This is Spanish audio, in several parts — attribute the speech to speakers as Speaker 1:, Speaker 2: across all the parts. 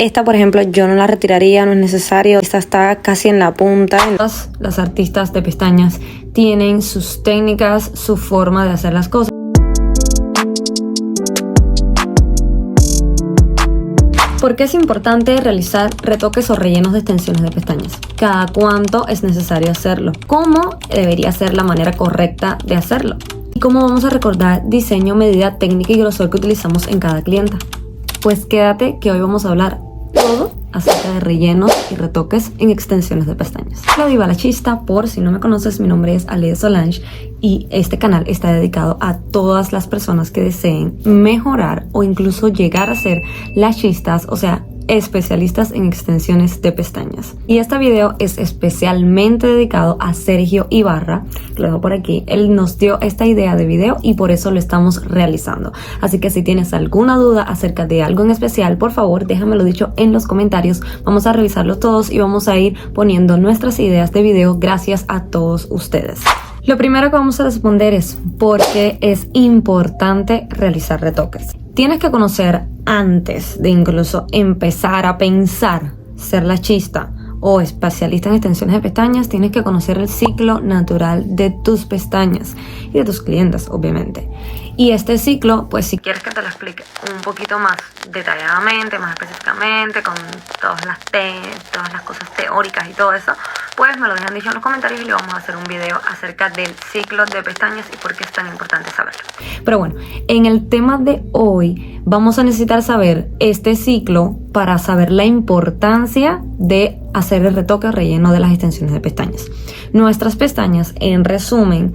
Speaker 1: Esta, por ejemplo, yo no la retiraría, no es necesario. Esta está casi en la punta.
Speaker 2: Las artistas de pestañas tienen sus técnicas, su forma de hacer las cosas. ¿Por qué es importante realizar retoques o rellenos de extensiones de pestañas? ¿Cada cuánto es necesario hacerlo? ¿Cómo debería ser la manera correcta de hacerlo? ¿Y cómo vamos a recordar diseño, medida, técnica y grosor que utilizamos en cada clienta? Pues quédate que hoy vamos a hablar todo acerca de rellenos y retoques en extensiones de pestañas. La diva la chista, por si no me conoces, mi nombre es Ale Solange y este canal está dedicado a todas las personas que deseen mejorar o incluso llegar a ser las chistas, o sea, especialistas en extensiones de pestañas. Y este video es especialmente dedicado a Sergio Ibarra, que lo dejo por aquí. Él nos dio esta idea de video y por eso lo estamos realizando. Así que si tienes alguna duda acerca de algo en especial, por favor déjamelo dicho en los comentarios. Vamos a revisarlos todos y vamos a ir poniendo nuestras ideas de video gracias a todos ustedes. Lo primero que vamos a responder es ¿por qué es importante realizar retoques? Tienes que conocer antes de incluso empezar a pensar ser la chista o especialista en extensiones de pestañas. Tienes que conocer el ciclo natural de tus pestañas y de tus clientes, obviamente. Y este ciclo, pues si quieres que te lo explique un poquito más detalladamente, más específicamente, con todas las cosas teóricas y todo eso, pues me lo dejan dicho en los comentarios y le vamos a hacer un video acerca del ciclo de pestañas y por qué es tan importante saberlo. Pero bueno, en el tema de hoy vamos a necesitar saber este ciclo para saber la importancia de hacer el retoque o relleno de las extensiones de pestañas. Nuestras pestañas, en resumen,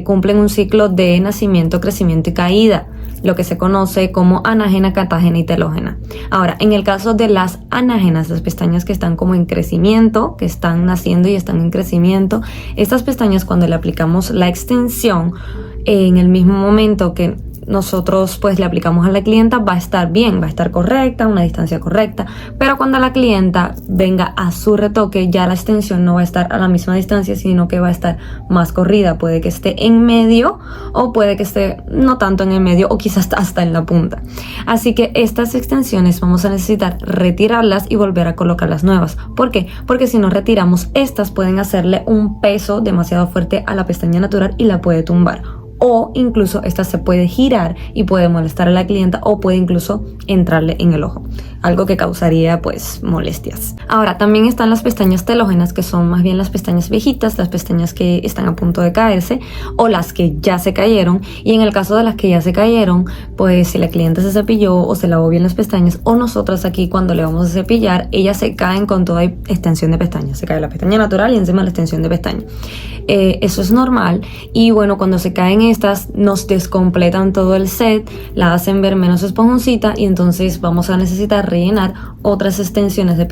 Speaker 2: cumplen un ciclo de nacimiento, crecimiento y caída, lo que se conoce como anágena, catágena y telógena. Ahora, en el caso de las anágenas, las pestañas que están como en crecimiento, que están naciendo y están en crecimiento, estas pestañas cuando le aplicamos la extensión en el mismo momento que nosotros pues le aplicamos a la clienta, va a estar bien, va a estar correcta, una distancia correcta, pero cuando la clienta venga a su retoque ya la extensión no va a estar a la misma distancia, sino que va a estar más corrida. Puede que esté en medio o puede que esté no tanto en el medio o quizás hasta en la punta. Así que estas extensiones vamos a necesitar retirarlas y volver a colocar las nuevas. ¿Por qué? Porque si no retiramos estas pueden hacerle un peso demasiado fuerte a la pestaña natural y la puede tumbar. O incluso esta se puede girar y puede molestar a la clienta o puede incluso entrarle en el ojo, algo que causaría pues molestias. Ahora también están las pestañas telógenas, que son más bien las pestañas viejitas, las pestañas que están a punto de caerse o las que ya se cayeron. Y en el caso de las que ya se cayeron, pues si la clienta se cepilló o se lavó bien las pestañas, o nosotras aquí cuando le vamos a cepillar, ellas se caen con toda extensión de pestañas. Se cae la pestaña natural y encima la extensión de pestaña. Eso es normal y bueno, cuando se caen estas nos descompletan todo el set, la hacen ver menos esponjosita y entonces vamos a necesitar rellenar otras extensiones de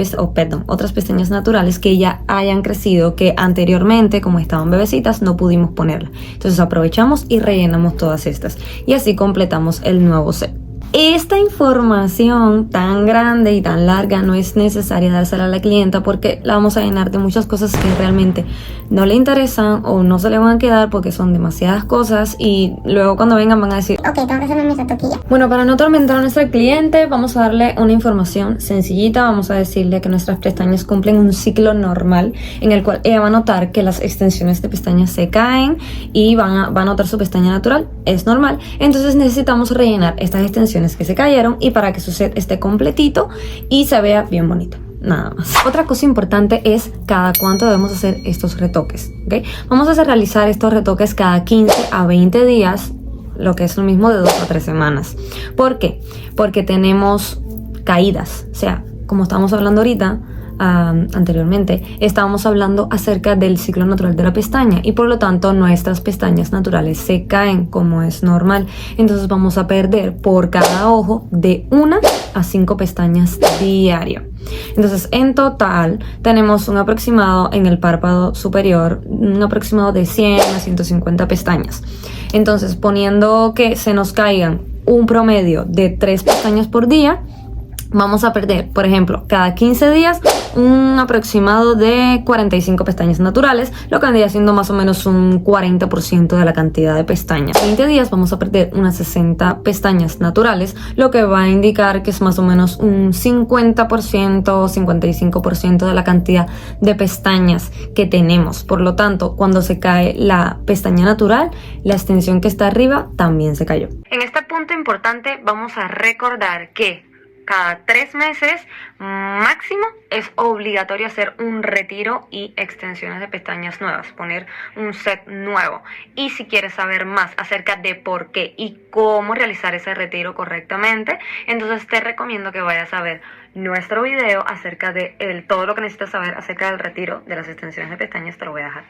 Speaker 2: otras pestañas naturales que ya hayan crecido, que anteriormente como estaban bebecitas no pudimos ponerlas. Entonces aprovechamos y rellenamos todas estas y así completamos el nuevo set. Esta información tan grande y tan larga no es necesaria dársela a la clienta porque la vamos a llenar de muchas cosas que realmente no le interesan o no se le van a quedar porque son demasiadas cosas y luego cuando vengan van a decir ok, tengo que hacerme mi retoquilla. Bueno, para no atormentar a nuestra cliente vamos a darle una información sencillita. Vamos a decirle que nuestras pestañas cumplen un ciclo normal en el cual ella va a notar que las extensiones de pestañas se caen y va a notar su pestaña natural, es normal. Entonces necesitamos rellenar estas extensiones que se cayeron y para que su set esté completito y se vea bien bonito. Nada más. Otra cosa importante es cada cuánto debemos hacer estos retoques, ¿okay? Vamos a realizar estos retoques cada 15 a 20 días, lo que es lo mismo de 2 a 3 semanas. ¿Por qué? Porque tenemos caídas, o sea, como estamos hablando ahorita, anteriormente estábamos hablando acerca del ciclo natural de la pestaña y por lo tanto nuestras pestañas naturales se caen como es normal. Entonces vamos a perder por cada ojo de 1 a 5 pestañas diario. Entonces en total tenemos un aproximado en el párpado superior, un aproximado de 100 a 150 pestañas. Entonces poniendo que se nos caigan un promedio de 3 pestañas por día, vamos a perder, por ejemplo, cada 15 días un aproximado de 45 pestañas naturales, lo que vendría siendo más o menos un 40% de la cantidad de pestañas. En 20 días vamos a perder unas 60 pestañas naturales, lo que va a indicar que es más o menos un 50% o 55% de la cantidad de pestañas que tenemos. Por lo tanto, cuando se cae la pestaña natural, la extensión que está arriba también se cayó. En este punto importante vamos a recordar que cada 3 meses máximo es obligatorio hacer un retiro y extensiones de pestañas nuevas, poner un set nuevo. Y si quieres saber más acerca de por qué y cómo realizar ese retiro correctamente, entonces te recomiendo que vayas a ver nuestro video acerca de todo lo que necesitas saber acerca del retiro de las extensiones de pestañas. Te lo voy a dejar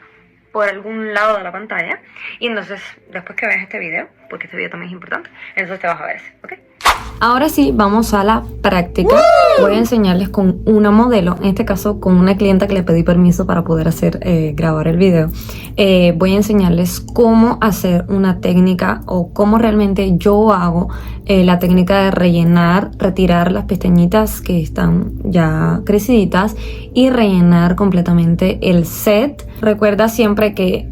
Speaker 2: por algún lado de la pantalla, y entonces después que veas este video, porque este video también es importante, entonces te vas a ver ese, ¿ok? Ahora sí, vamos a la práctica. Voy a enseñarles con una modelo, en este caso con una clienta que le pedí permiso para poder grabar el video. Voy a enseñarles cómo hacer una técnica o cómo realmente yo hago la técnica de rellenar, retirar las pestañitas que están ya creciditas y rellenar completamente el set. Recuerda siempre que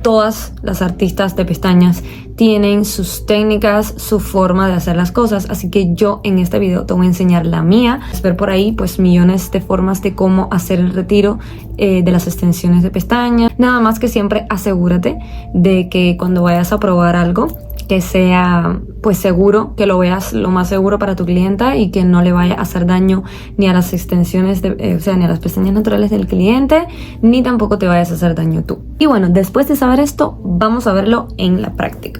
Speaker 2: todas las artistas de pestañas tienen sus técnicas, su forma de hacer las cosas, así que yo en este video te voy a enseñar la mía. Puedes ver por ahí pues millones de formas de cómo hacer el retiro de las extensiones de pestañas. Nada más que siempre asegúrate de que cuando vayas a probar algo, que sea pues seguro, que lo veas lo más seguro para tu clienta y que no le vaya a hacer daño ni a las extensiones, ni a las pestañas naturales del cliente, ni tampoco te vayas a hacer daño tú. Y bueno, después de saber esto, vamos a verlo en la práctica.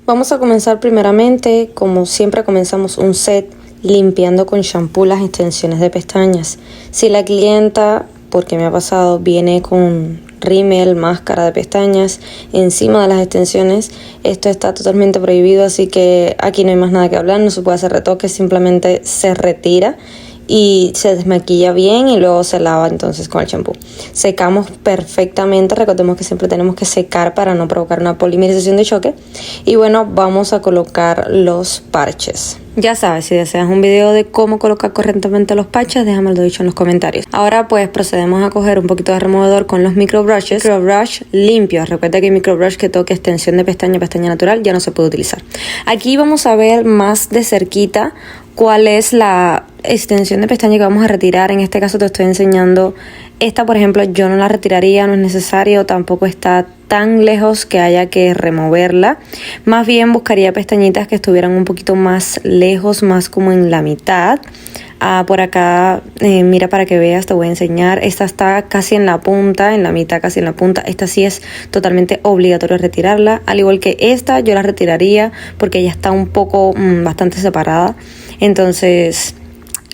Speaker 1: Vamos a comenzar primeramente, como siempre comenzamos un set, limpiando con shampoo las extensiones de pestañas. Si la clienta, porque me ha pasado, viene con rímel, máscara de pestañas encima de las extensiones, esto está totalmente prohibido, así que aquí no hay más nada que hablar, no se puede hacer retoque, simplemente se retira y se desmaquilla bien y luego se lava entonces con el champú. Secamos perfectamente, recordemos que siempre tenemos que secar para no provocar una polimerización de choque. Y bueno, vamos a colocar los parches. Ya sabes, si deseas un video de cómo colocar correctamente los parches, déjame lo dicho en los comentarios. Ahora pues procedemos a coger un poquito de removedor con los micro brushes. Micro brush limpios. Recuerda que micro brush que toque extensión de pestaña natural ya no se puede utilizar. Aquí vamos a ver más de cerquita cuál es la extensión de pestaña que vamos a retirar. En este caso te estoy enseñando esta, por ejemplo, yo no la retiraría, no es necesario, tampoco está tan lejos que haya que removerla. Más bien buscaría pestañitas que estuvieran un poquito más lejos, más como en la mitad. Por acá, mira para que veas, te voy a enseñar. Esta está casi en la punta, en la mitad casi en la punta. Esta sí es totalmente obligatorio retirarla. Al igual que esta, yo la retiraría porque ella está un poco, bastante separada. Entonces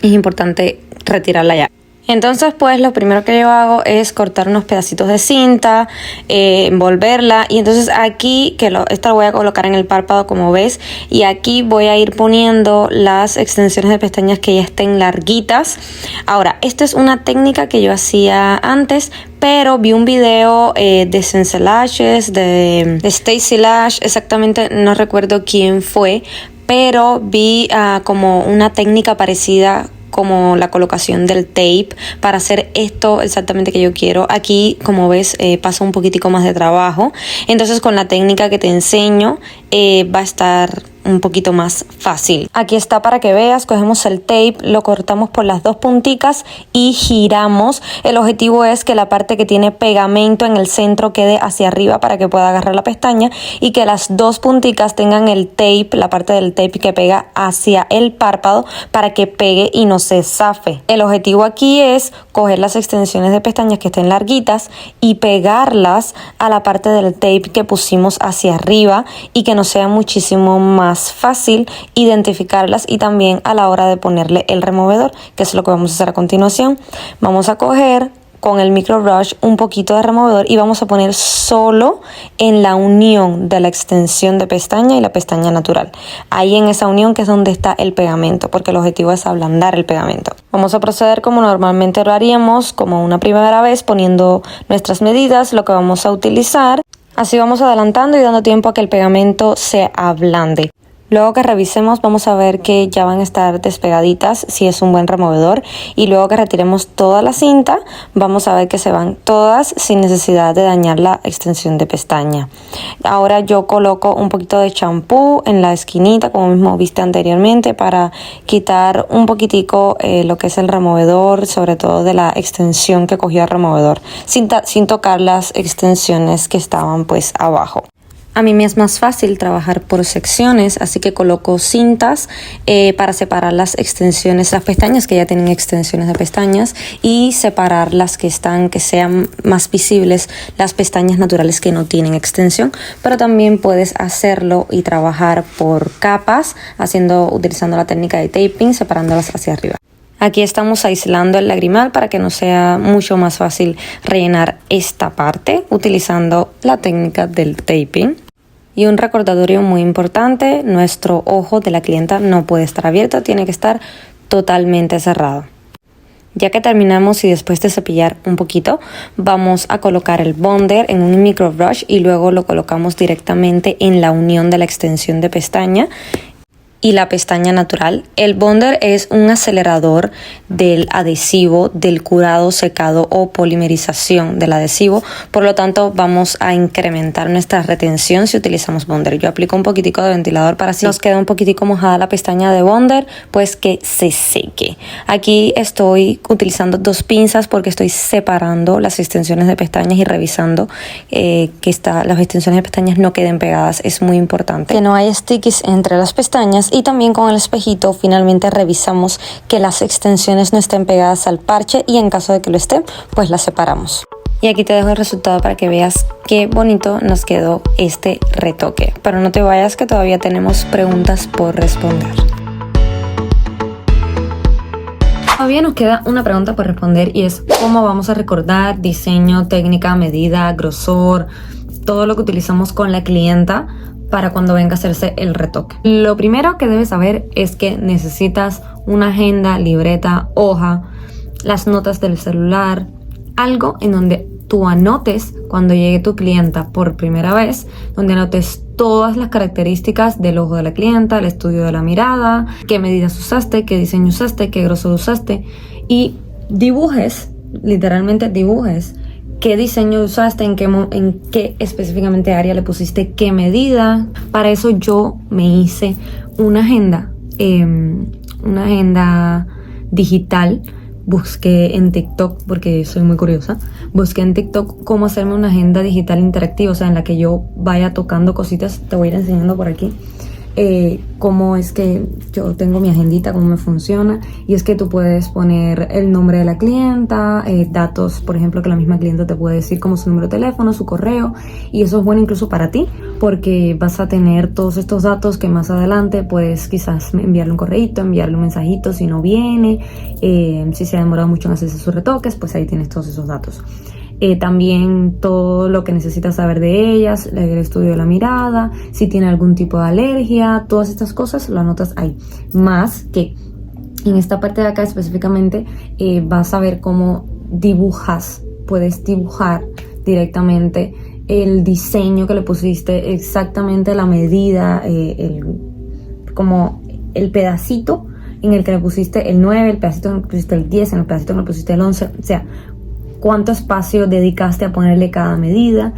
Speaker 1: es importante retirarla ya. Entonces pues lo primero que yo hago es cortar unos pedacitos de cinta, envolverla, y entonces aquí, esta lo voy a colocar en el párpado como ves, y aquí voy a ir poniendo las extensiones de pestañas que ya estén larguitas. Ahora, esta es una técnica que yo hacía antes, pero vi un video de Sense Lashes, de Stacy Lash, exactamente no recuerdo quién fue, pero vi como una técnica parecida, como la colocación del tape para hacer esto exactamente que yo quiero. Aquí, como ves, pasa un poquitico más de trabajo. Entonces, con la técnica que te enseño, va a estar un poquito más fácil. Aquí está para que veas, cogemos el tape, lo cortamos por las dos punticas y giramos. El objetivo es que la parte que tiene pegamento en el centro quede hacia arriba para que pueda agarrar la pestaña, y que las dos punticas tengan el tape, la parte del tape que pega hacia el párpado para que pegue y no se zafe. El objetivo aquí es coger las extensiones de pestañas que estén larguitas y pegarlas a la parte del tape que pusimos hacia arriba, y que nos sea muchísimo más fácil identificarlas, y también a la hora de ponerle el removedor, que es lo que vamos a hacer a continuación. Vamos a coger con el micro brush un poquito de removedor y vamos a poner solo en la unión de la extensión de pestaña y la pestaña natural, ahí en esa unión que es donde está el pegamento, porque el objetivo es ablandar el pegamento. Vamos a proceder como normalmente lo haríamos, como una primera vez, poniendo nuestras medidas, lo que vamos a utilizar. Así vamos adelantando y dando tiempo a que el pegamento se ablande. Luego que revisemos vamos a ver que ya van a estar despegaditas si es un buen removedor, y luego que retiremos toda la cinta vamos a ver que se van todas sin necesidad de dañar la extensión de pestaña. Ahora yo coloco un poquito de champú en la esquinita como mismo viste anteriormente para quitar un poquitico lo que es el removedor, sobre todo de la extensión que cogió el removedor, sin tocar las extensiones que estaban pues abajo. A mí me es más fácil trabajar por secciones, así que coloco cintas para separar las extensiones, las pestañas que ya tienen extensiones de pestañas, y separar las que sean más visibles, las pestañas naturales que no tienen extensión. Pero también puedes hacerlo y trabajar por capas, utilizando la técnica de taping, separándolas hacia arriba. Aquí estamos aislando el lagrimal para que nos sea mucho más fácil rellenar esta parte utilizando la técnica del taping. Y un recordatorio muy importante, nuestro ojo de la clienta no puede estar abierto, tiene que estar totalmente cerrado. Ya que terminamos y después de cepillar un poquito, vamos a colocar el bonder en un microbrush y luego lo colocamos directamente en la unión de la extensión de pestaña y la pestaña natural. El bonder es un acelerador del adhesivo, del curado, secado o polimerización del adhesivo. Por lo tanto, vamos a incrementar nuestra retención si utilizamos bonder. Yo aplico un poquitico de ventilador para si nos queda un poquitico mojada la pestaña de bonder, pues que se seque. Aquí estoy utilizando 2 pinzas porque estoy separando las extensiones de pestañas y revisando que las extensiones de pestañas no queden pegadas. Es muy importante que no haya stickies entre las pestañas. Y también con el espejito finalmente revisamos que las extensiones no estén pegadas al parche, y en caso de que lo estén, pues las separamos. Y aquí te dejo el resultado para que veas qué bonito nos quedó este retoque. Pero no te vayas, que todavía tenemos preguntas por responder.
Speaker 2: Todavía nos queda una pregunta por responder, y es cómo vamos a recordar diseño, técnica, medida, grosor, todo lo que utilizamos con la clienta para cuando venga a hacerse el retoque. Lo primero que debes saber es que necesitas una agenda, libreta, hoja, las notas del celular, algo en donde tú anotes cuando llegue tu clienta por primera vez, donde anotes todas las características del ojo de la clienta, el estudio de la mirada, qué medidas usaste, qué diseño usaste, qué grosor usaste, y dibujes, literalmente dibujes qué diseño usaste, en qué específicamente área le pusiste qué medida. Para eso yo me hice una agenda digital. Busqué en TikTok, porque soy muy curiosa, busqué en TikTok cómo hacerme una agenda digital interactiva, o sea, en la que yo vaya tocando cositas. Te voy a ir enseñando por aquí cómo es que yo tengo mi agendita, cómo me funciona. Y es que tú puedes poner el nombre de la clienta, datos, por ejemplo, que la misma clienta te puede decir, como su número de teléfono, su correo, y eso es bueno incluso para ti, porque vas a tener todos estos datos que más adelante puedes quizás enviarle un correíto, enviarle un mensajito si no viene, si se ha demorado mucho en hacerse sus retoques, pues ahí tienes todos esos datos. También todo lo que necesitas saber de ellas, el estudio de la mirada, si tiene algún tipo de alergia, todas estas cosas lo anotas ahí. Más que en esta parte de acá específicamente vas a ver cómo dibujas, puedes dibujar directamente el diseño que le pusiste, exactamente la medida, como el pedacito en el que le pusiste el 9, el pedacito en el que le pusiste el 10, en el pedacito en el que le pusiste el 11, o sea, cuánto espacio dedicaste a ponerle cada medida,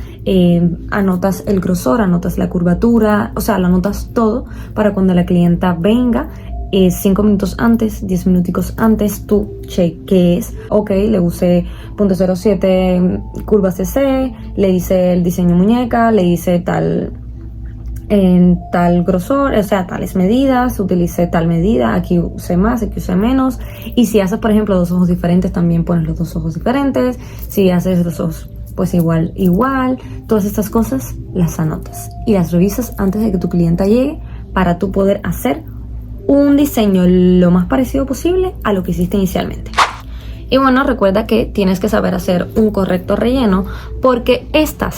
Speaker 2: anotas el grosor, anotas la curvatura, o sea, lo anotas todo para cuando la clienta venga, 5 minutos antes, 10 minuticos antes, tú cheques, ok, le usé .07 curva CC, le hice el diseño muñeca, le hice tal grosor, o sea, tales medidas, utilicé tal medida, aquí usé más, aquí usé menos. Y si haces, por ejemplo, 2 ojos diferentes, también pones los 2 ojos diferentes. Si haces 2 ojos, pues igual. Todas estas cosas las anotas y las revisas antes de que tu clienta llegue, para tú poder hacer un diseño lo más parecido posible a lo que hiciste inicialmente. Y bueno, recuerda que tienes que saber hacer un correcto relleno, porque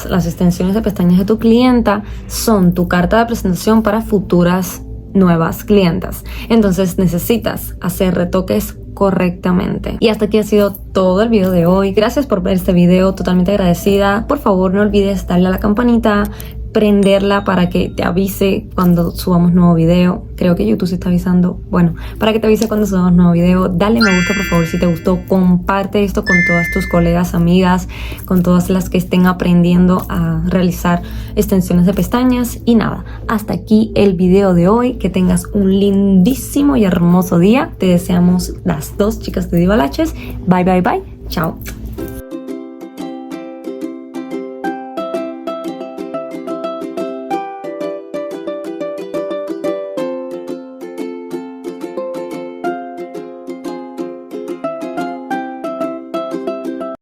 Speaker 2: las extensiones de pestañas de tu clienta, son tu carta de presentación para futuras nuevas clientas. Entonces necesitas hacer retoques correctamente. Y hasta aquí ha sido todo el video de hoy. Gracias por ver este video, totalmente agradecida. Por favor, no olvides darle a la campanita, prenderla para que te avise cuando subamos nuevo video. Creo que YouTube se está avisando. Bueno, para que te avise cuando subamos nuevo video. Dale me gusta, por favor, si te gustó. Comparte esto con todas tus colegas, amigas, con todas las que estén aprendiendo a realizar extensiones de pestañas. Y nada, hasta aquí el video de hoy. Que tengas un lindísimo y hermoso día. Te deseamos las dos chicas de Divalaches. Bye, bye, bye. Chao.